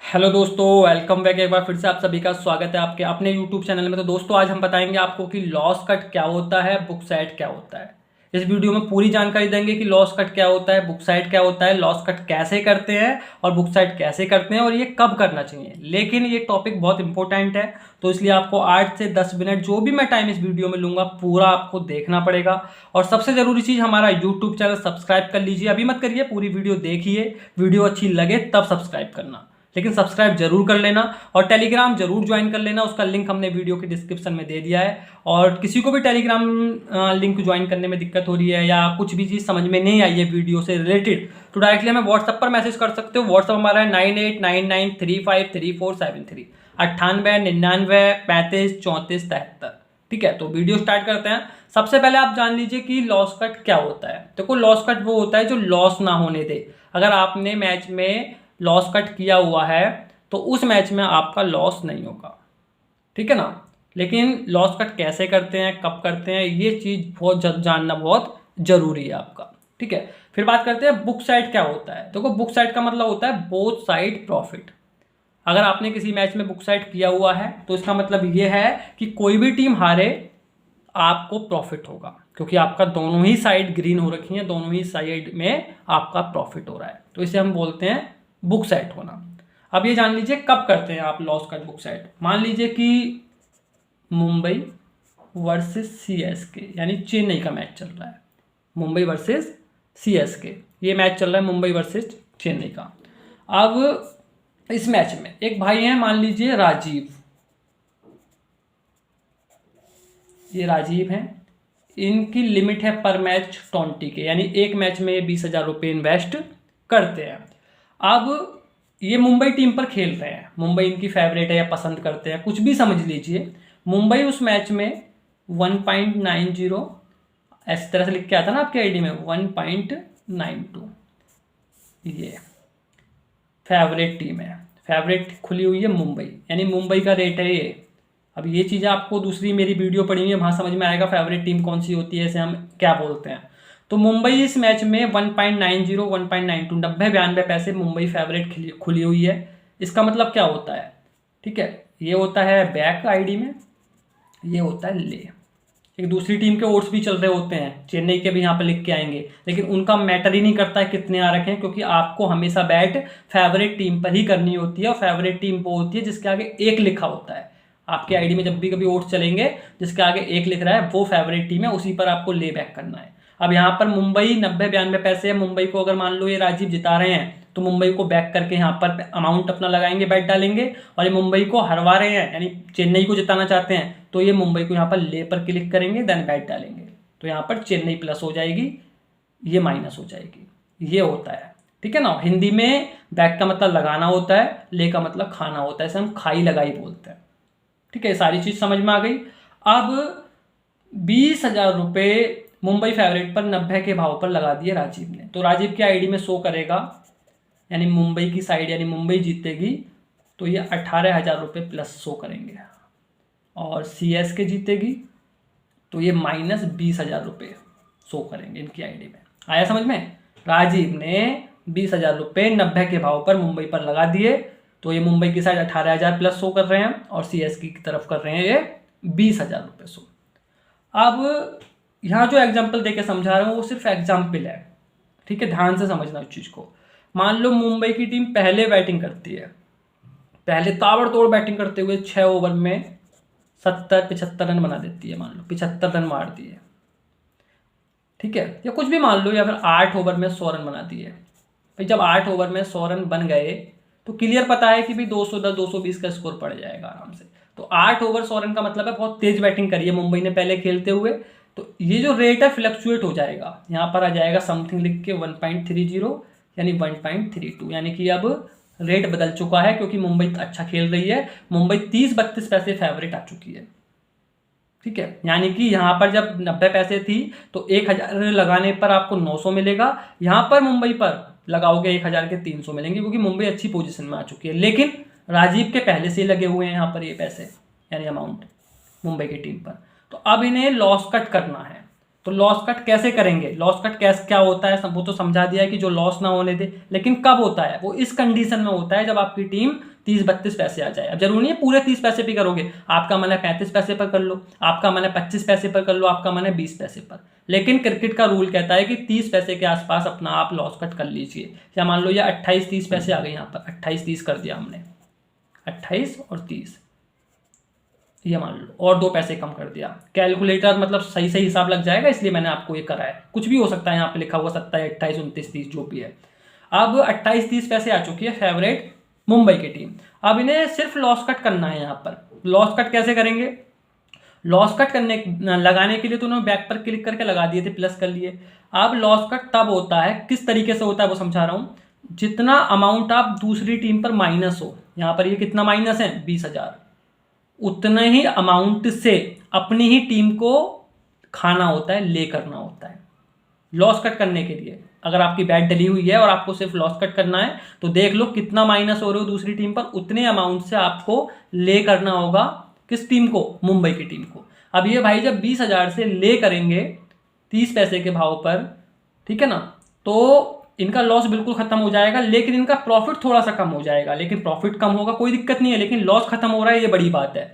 Hello दोस्तों, welcome back. एक बार फिर से आप सभी का स्वागत है आपके अपने यूट्यूब चैनल में। तो दोस्तों, आज हम बताएंगे आपको कि लॉस कट क्या होता है, बुक साइट क्या होता है। इस वीडियो में पूरी जानकारी देंगे कि लॉस कट क्या होता है, बुक साइट क्या होता है, लॉस कट कैसे करते हैं और बुक साइट कैसे करते हैं और ये कब करना चाहिए। लेकिन ये टॉपिक बहुत इंपॉर्टेंट है, तो इसलिए आपको 8 से 10 मिनट जो भी मैं टाइम इस वीडियो में लूंगा पूरा आपको देखना पड़ेगा। और सबसे ज़रूरी चीज़, हमारा यूट्यूब चैनल सब्सक्राइब कर लीजिए। अभी मत करिए, पूरी वीडियो देखिए, वीडियो अच्छी लगे तब सब्सक्राइब करना, लेकिन सब्सक्राइब जरूर कर लेना। और टेलीग्राम जरूर ज्वाइन कर लेना, उसका लिंक हमने वीडियो के डिस्क्रिप्शन में दे दिया है। और किसी को भी टेलीग्राम लिंक ज्वाइन करने में दिक्कत हो रही है या कुछ भी चीज़ समझ में नहीं आई है वीडियो से रिलेटेड, तो डायरेक्टली हमें व्हाट्सएप पर मैसेज कर सकते हो। व्हाट्सएप हमारा है 9899353473, 9899353473। ठीक है, तो वीडियो स्टार्ट करते हैं। सबसे पहले आप जान लीजिए कि लॉस कट क्या होता है। देखो, लॉस कट वो होता है जो लॉस ना होने दे। अगर आपने मैच में लॉस कट किया हुआ है तो उस मैच में आपका लॉस नहीं होगा, ठीक है ना। लेकिन लॉस कट कैसे करते हैं, कब करते हैं, ये चीज़ बहुत जानना बहुत जरूरी है आपका। ठीक है, फिर बात करते हैं बुक साइड क्या होता है। देखो, बुक साइड का मतलब होता है बोथ साइड प्रॉफिट। अगर आपने किसी मैच में बुक साइड किया हुआ है तो इसका मतलब ये है कि कोई भी टीम हारे आपको प्रॉफिट होगा, क्योंकि आपका दोनों ही साइड ग्रीन हो रखी है, दोनों ही साइड में आपका प्रॉफिट हो रहा है, तो इसे हम बोलते हैं बुक साइड होना। अब ये जान लीजिए कब करते हैं आप लॉस कट बुक साइड। मान लीजिए कि मुंबई वर्सेस सीएसके, यानी चेन्नई का मैच चल रहा है। मुंबई वर्सेस सीएसके, ये मैच चल रहा है मुंबई वर्सेस चेन्नई का। अब इस मैच में एक भाई हैं, मान लीजिए राजीव, ये राजीव हैं। इनकी लिमिट है पर मैच 20 के, यानी एक मैच में 20,000 रुपये इन्वेस्ट करते हैं। अब ये मुंबई टीम पर खेल रहे हैं, मुंबई इनकी फेवरेट है या पसंद करते हैं, कुछ भी समझ लीजिए। मुंबई उस मैच में 1.90, इस तरह से लिख के आता ना आपके आईडी में 1.92, ये फेवरेट टीम है, फेवरेट खुली हुई है मुंबई, यानी मुंबई का रेट है ये। अब ये चीज़ें आपको दूसरी मेरी वीडियो पड़ी हुई है, वहाँ समझ में आएगा फेवरेट टीम कौन सी होती है, इसे हम क्या बोलते हैं। तो मुंबई इस मैच में 1.90, 1.92, 90-92 पैसे मुंबई फेवरेट खुली हुई है। इसका मतलब क्या होता है, ठीक है, ये होता है बैक आईडी में, ये होता है ले। एक दूसरी टीम के ओट्स भी चल रहे होते हैं, चेन्नई के भी यहाँ पे लिख के आएंगे, लेकिन उनका मैटर ही नहीं करता है कितने आ रखे हैं, क्योंकि आपको हमेशा बैट फेवरेट टीम पर ही करनी होती है। और फेवरेट टीम वो होती है जिसके आगे एक लिखा होता है। आपके आईडी में जब भी कभी ओट्स चलेंगे जिसके आगे एक लिख रहा है वो फेवरेट टीम है, उसी पर आपको ले बैक करना है। अब यहाँ पर मुंबई 90-92 पैसे है। मुंबई को अगर मान लो ये राजीव जिता रहे हैं तो मुंबई को बैक करके यहाँ पर अमाउंट अपना लगाएंगे, बैट डालेंगे। और ये मुंबई को हरवा रहे हैं, यानी चेन्नई को जिताना चाहते हैं, तो ये मुंबई को यहाँ पर ले पर क्लिक करेंगे, देन बैट डालेंगे, तो यहाँ पर चेन्नई प्लस हो जाएगी, ये माइनस हो जाएगी। ये होता है, ठीक है ना। हिंदी में बैक का मतलब लगाना होता है, ले का मतलब खाना होता है, इसे हम खाई लगाई बोलते हैं। ठीक है, सारी चीज समझ में आ गई। अब 20,000 रुपये मुंबई फेवरेट पर 90 के भाव पर लगा दिए राजीव ने, तो राजीव की आईडी में शो करेगा, यानी मुंबई की साइड, यानी मुंबई जीतेगी तो ये 18,000 रुपये प्लस शो करेंगे। और सीएसके जीतेगी तो ये -20,000 रुपये शो करेंगे इनकी आईडी में। आया समझ में। राजीव ने 20,000 रुपये 90 के भाव पर मुंबई पर लगा दिए, तो ये मुंबई की साइड 18,000 प्लस शो कर रहे हैं और सीएसके की तरफ कर रहे हैं ये 20,000 रुपये शो। अब यहाँ जो एग्जाम्पल देके समझा रहा हूँ वो सिर्फ एग्जाम्पल है, ठीक है, ध्यान से समझना उस चीज़ को। मान लो मुंबई की टीम पहले बैटिंग करती है, पहले ताबड़तोड़ बैटिंग करते हुए 6 ओवर में 70-75 रन बना देती है, मान लो 75 रन मार दिए, ठीक है, या कुछ भी मान लो, या फिर 8 ओवर में 100 रन बना दिए। भाई जब 8 ओवर में 100 रन बन गए तो क्लियर पता है कि भाई 210-220 का स्कोर पड़ जाएगा आराम से। तो 8 ओवर 100 रन का मतलब है बहुत तेज बैटिंग करी है मुंबई ने पहले खेलते हुए, तो ये जो रेट है फ्लक्चुएट हो जाएगा, यहाँ पर आ जाएगा समथिंग लिख के 1.30 यानी 1.32, यानी कि अब रेट बदल चुका है, क्योंकि मुंबई अच्छा खेल रही है। मुंबई 30-32 पैसे फेवरेट आ चुकी है, ठीक है, यानी कि यहाँ पर जब 90 पैसे थी तो 1,000 लगाने पर आपको 900 मिलेगा, यहाँ पर मुंबई पर लगाओगे 1,000 के 300 मिलेंगे, क्योंकि मुंबई अच्छी पोजीशन में आ चुकी है। लेकिन राजीव के पहले से ही लगे हुए हैं यहाँ पर ये पैसे, यानी अमाउंट मुंबई की टीम पर। तो अब इन्हें लॉस कट करना है, तो लॉस कट कैसे करेंगे, लॉस कट कैसे क्या होता है वो तो समझा दिया है कि जो लॉस ना होने दे। लेकिन कब होता है, वो इस कंडीशन में होता है जब आपकी टीम 30-32 पैसे आ जाए। अब जरूरी नहीं है पूरे 30 पैसे पे करोगे, आपका मन है 35 पैसे पर कर लो, आपका मन है 25 पैसे पर कर लो, आपका मन है 20 पैसे पर। लेकिन क्रिकेट का रूल कहता है कि 30 पैसे के आसपास अपना आप लॉस कट कर लीजिए। या मान लो ये 28-30 पैसे आ गए, यहाँ पर 28-30 कर दिया हमने, 28 और 30, ये मान लो, और 2 पैसे कम कर दिया। कैलकुलेटर मतलब सही सही हिसाब लग जाएगा, इसलिए मैंने आपको ये करा है। कुछ भी हो सकता है, यहाँ पे लिखा हुआ 27, 28, 29, 30 जो भी है। अब 28-30 पैसे आ चुकी है फेवरेट मुंबई की टीम। अब इन्हें सिर्फ लॉस कट करना है। यहाँ पर लॉस कट कैसे करेंगे? लॉस कट लगाने के लिए तो उन्होंने बैक पर क्लिक करके लगा दिए थे, प्लस कर लिए। अब लॉस कट तब होता है, किस तरीके से होता है वो समझा रहा हूँ। जितना अमाउंट आप दूसरी टीम पर माइनस हो, यहाँ पर ये कितना माइनस है 20,000, उतने ही अमाउंट से अपनी ही टीम को खाना होता है, ले करना होता है लॉस कट करने के लिए। अगर आपकी बैट डली हुई है और आपको सिर्फ लॉस कट करना है तो देख लो कितना माइनस हो रहे हो दूसरी टीम पर, उतने अमाउंट से आपको ले करना होगा किस टीम को? मुंबई की टीम को। अब ये भाई जब 20,000 से ले करेंगे 30 पैसे के भाव पर, ठीक है ना, तो इनका लॉस बिल्कुल खत्म हो जाएगा, लेकिन इनका प्रॉफिट थोड़ा सा कम हो जाएगा। लेकिन प्रॉफिट कम होगा कोई दिक्कत नहीं है, लेकिन लॉस खत्म हो रहा है, ये बड़ी बात है।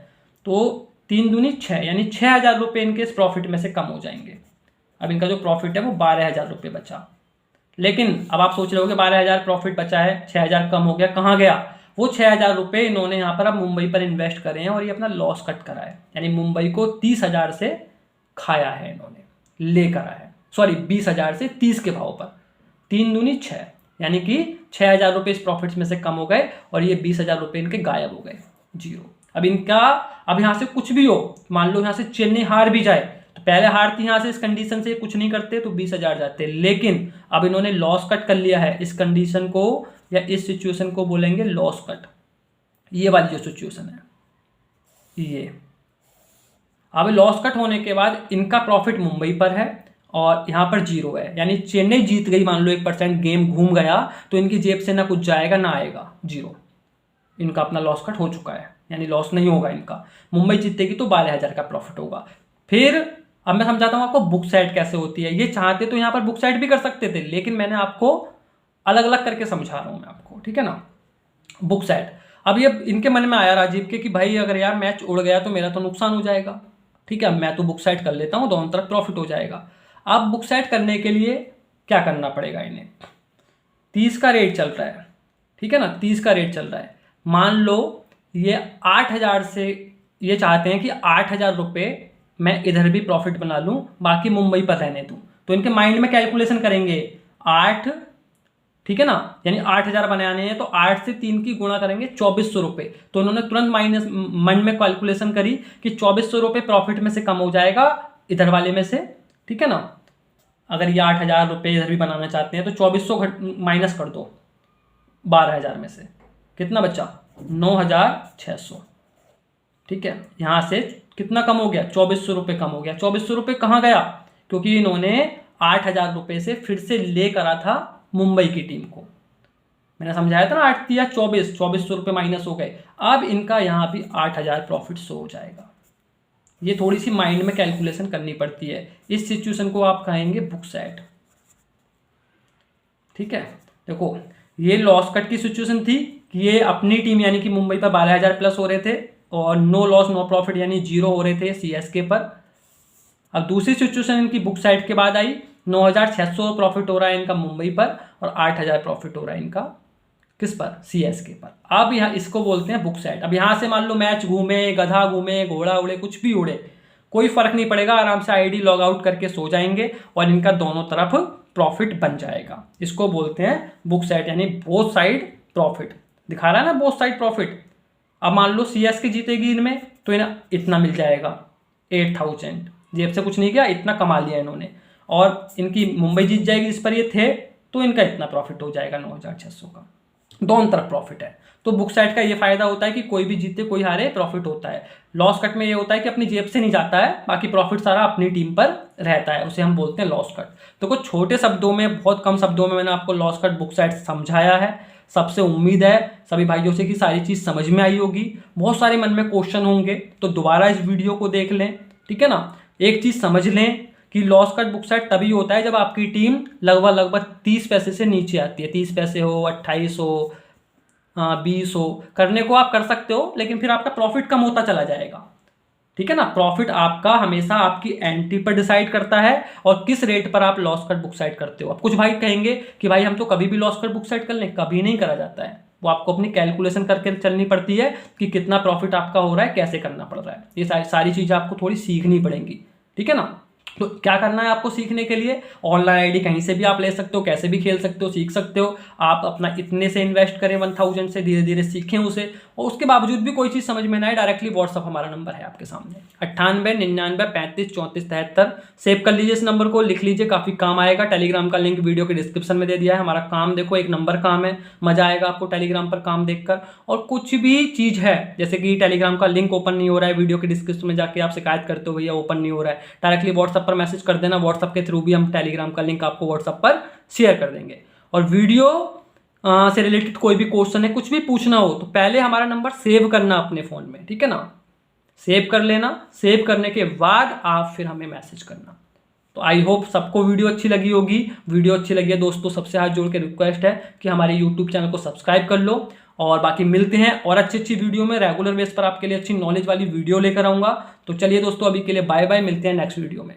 तो 3 दूनी 6, यानी 6,000 रुपये इनके इस प्रॉफिट में से कम हो जाएंगे। अब इनका जो प्रॉफिट है वो 12,000 रुपये बचा। लेकिन अब आप सोच रहे हो कि 12,000 प्रॉफिट बचा है, 6,000 कम हो गया, कहाँ गया वो 6,000 रुपये? इन्होंने यहाँ पर अब मुंबई पर इन्वेस्ट करे हैं और ये अपना लॉस कट करा है, यानी मुंबई को 30,000 से खाया है इन्होंने, ले करा है, सॉरी 20,000 से 30 के भाव पर। 3 दूनी 6, यानी कि 6,000 रुपये इस प्रॉफिट्स में से कम हो गए और ये 20,000 रुपये इनके गायब हो गए, जीरो। अब इनका, अब यहाँ से कुछ भी हो, मान लो यहाँ से चेन्नई हार भी जाए, तो पहले हारती यहाँ से, इस कंडीशन से कुछ नहीं करते तो 20,000 जाते, लेकिन अब इन्होंने लॉस कट कर लिया है। इस कंडीशन को या इस सिचुएशन को बोलेंगे लॉस कट। ये वाली जो सिचुएशन है ये, अब लॉस कट होने के बाद इनका प्रॉफिट मुंबई पर है और यहाँ पर जीरो है, यानी चेन्नई जीत गई, मान लो 1% गेम घूम गया तो इनकी जेब से ना कुछ जाएगा ना आएगा, जीरो। इनका अपना लॉस कट हो चुका है, यानी लॉस नहीं होगा इनका। मुंबई जीतेगी तो 12,000 का प्रॉफिट होगा। फिर अब मैं समझाता हूँ आपको बुक साइड कैसे होती है। ये चाहते तो यहाँ पर बुक साइड भी कर सकते थे, लेकिन मैंने आपको अलग अलग करके समझा रहा हूँ मैं आपको, ठीक है ना। बुक साइड, अब ये इनके मन में आया राजीव के कि भाई अगर यार मैच उड़ गया तो मेरा तो नुकसान हो जाएगा, ठीक है, मैं तो बुक साइड कर लेता हूँ, दोनों तरफ प्रॉफिट हो जाएगा। अब बुक साइड करने के लिए क्या करना पड़ेगा इन्हें? 30 का रेट चल रहा है, ठीक है ना, 30 का रेट चल रहा है। मान लो ये 8,000 से, ये चाहते हैं कि 8,000 रुपये मैं इधर भी प्रॉफिट बना लूँ, बाकी मुंबई पर रहने दूँ। तो इनके माइंड में कैलकुलेशन करेंगे 8, ठीक है ना, यानी 8,000 बनाने हैं तो 8 से 3 की गुणा करेंगे 2,400 रुपये। तो उन्होंने तुरंत माइनस मन में कैलकुलेशन करी कि 2,400 रुपये प्रॉफिट में से कम हो जाएगा इधर वाले में से, ठीक है ना। अगर ये 8,000 रुपये इधर भी बनाना चाहते हैं तो 2,400 माइनस कर दो 12,000 में से, कितना बचा? 9,600, ठीक है। यहाँ से कितना कम हो गया? 2,400 रुपये कम हो गया। 2,400 रुपये कहाँ गया? क्योंकि इन्होंने 8,000 रुपये से फिर से ले करा था मुंबई की टीम को। मैंने समझाया था ना, 8 या 2,400 रुपये माइनस हो गए। अब इनका यहाँ भी 8,000 प्रॉफिट शो हो जाएगा। ये थोड़ी सी माइंड में कैलकुलेशन करनी पड़ती है। इस सिचुएशन को आप कहेंगे बुक साइड, ठीक है। देखो ये लॉस कट की सिचुएशन थी कि ये अपनी टीम यानी कि मुंबई पर 12,000 प्लस हो रहे थे और नो लॉस नो प्रॉफिट यानी जीरो हो रहे थे सीएसके पर। अब दूसरी सिचुएशन इनकी बुक साइड के बाद आई, 9,600 प्रॉफिट हो रहा है इनका मुंबई पर और 8,000 प्रॉफिट हो रहा है इनका किस पर? सीएसके पर। अब यहाँ इसको बोलते हैं बुक साइड। अब यहाँ से मान लो मैच घूमे, गधा घूमे, घोड़ा उड़े, कुछ भी उड़े, कोई फर्क नहीं पड़ेगा, आराम से आईडी लॉग आउट करके सो जाएंगे और इनका दोनों तरफ प्रॉफिट बन जाएगा। इसको बोलते हैं बुक साइड, यानी बोथ साइड प्रॉफिट। दिखा रहा है ना बोथ साइड प्रॉफिट। अब मान लो सीएसके जीतेगी इनमें तो इन्हें इतना मिल जाएगा 8,000, जेब से कुछ नहीं किया, इतना कमा लिया इन्होंने। और इनकी मुंबई जीत जाएगी जिस पर ये थे तो इनका इतना प्रॉफिट हो जाएगा 9,600 का। दोनों तरफ प्रॉफिट है। तो बुक साइड का ये फायदा होता है कि कोई भी जीते कोई हारे प्रॉफिट होता है। लॉस कट में ये होता है कि अपनी जेब से नहीं जाता है, बाकी प्रॉफिट सारा अपनी टीम पर रहता है, उसे हम बोलते हैं लॉस कट। तो कुछ छोटे शब्दों में, बहुत कम शब्दों में मैंने आपको लॉस कट बुक साइड समझाया है। सबसे उम्मीद है सभी भाइयों से कि सारी चीज़ समझ में आई होगी। बहुत सारे मन में क्वेश्चन होंगे तो दोबारा इस वीडियो को देख लें, ठीक है ना। एक चीज़ समझ लें कि लॉस कट बुक साइड तभी होता है जब आपकी टीम लगभग 30 पैसे से नीचे आती है। 30 पैसे हो, 28 हो, 20 हो, करने को आप कर सकते हो, लेकिन फिर आपका प्रॉफिट कम होता चला जाएगा। ठीक है ना। प्रॉफिट आपका हमेशा आपकी एंट्री पर डिसाइड करता है और किस रेट पर आप लॉस कट बुक साइड करते हो। अब कुछ भाई कहेंगे कि भाई हम तो कभी भी लॉस कट बुक साइड कर लें, कभी नहीं करा जाता है। वो आपको अपनी कैलकुलेशन करके चलनी पड़ती है कि कितना प्रॉफिट आपका हो रहा है, कैसे करना पड़ रहा है। ये सारी चीज़ें आपको थोड़ी सीखनी पड़ेंगी। ठीक है ना। तो क्या करना है आपको सीखने के लिए, ऑनलाइन आईडी कहीं से भी आप ले सकते हो, कैसे भी खेल सकते हो, सीख सकते हो। आप अपना इतने से इन्वेस्ट करें 1000 से, धीरे धीरे सीखें उसे, और उसके बावजूद भी कोई चीज़ समझ में ना आए, डायरेक्टली व्हाट्सअप हमारा नंबर है आपके सामने 9899353473। सेव कर लीजिए इस नंबर को, लिख लीजिए, काफ़ी काम आएगा। टेलीग्राम का लिंक वीडियो के डिस्क्रिप्शन में दे दिया है। हमारा काम देखो, एक नंबर काम है, मजा आएगा आपको टेलीग्राम पर काम देखकर। और कुछ भी चीज़ है, जैसे कि टेलीग्राम का लिंक ओपन नहीं हो रहा है, वीडियो के डिस्क्रिप्शन में जाके आप शिकायत करते हो भैया ओपन नहीं हो रहा है, डायरेक्टली व्हाट्सअप पर मैसेज कर देना। व्हाट्सअप के थ्रू भी हम टेलीग्राम का लिंक आपको व्हाट्सअप पर शेयर कर देंगे। और वीडियो से रिलेटेड कोई भी क्वेश्चन है, कुछ भी पूछना हो, तो पहले हमारा नंबर सेव करना अपने फ़ोन में। ठीक है ना, सेव कर लेना। सेव करने के बाद आप फिर हमें मैसेज करना। तो आई होप सबको वीडियो अच्छी लगी होगी। वीडियो अच्छी लगी है दोस्तों, सबसे हाथ जोड़ के रिक्वेस्ट है कि हमारे यूट्यूब चैनल को सब्सक्राइब कर लो। और बाकी मिलते हैं और अच्छी वीडियो में, रेगुलर बेस पर आपके लिए अच्छी नॉलेज वाली वीडियो लेकर आऊँगा। तो चलिए दोस्तों, अभी के लिए बाय बाय, मिलते हैं नेक्स्ट वीडियो में।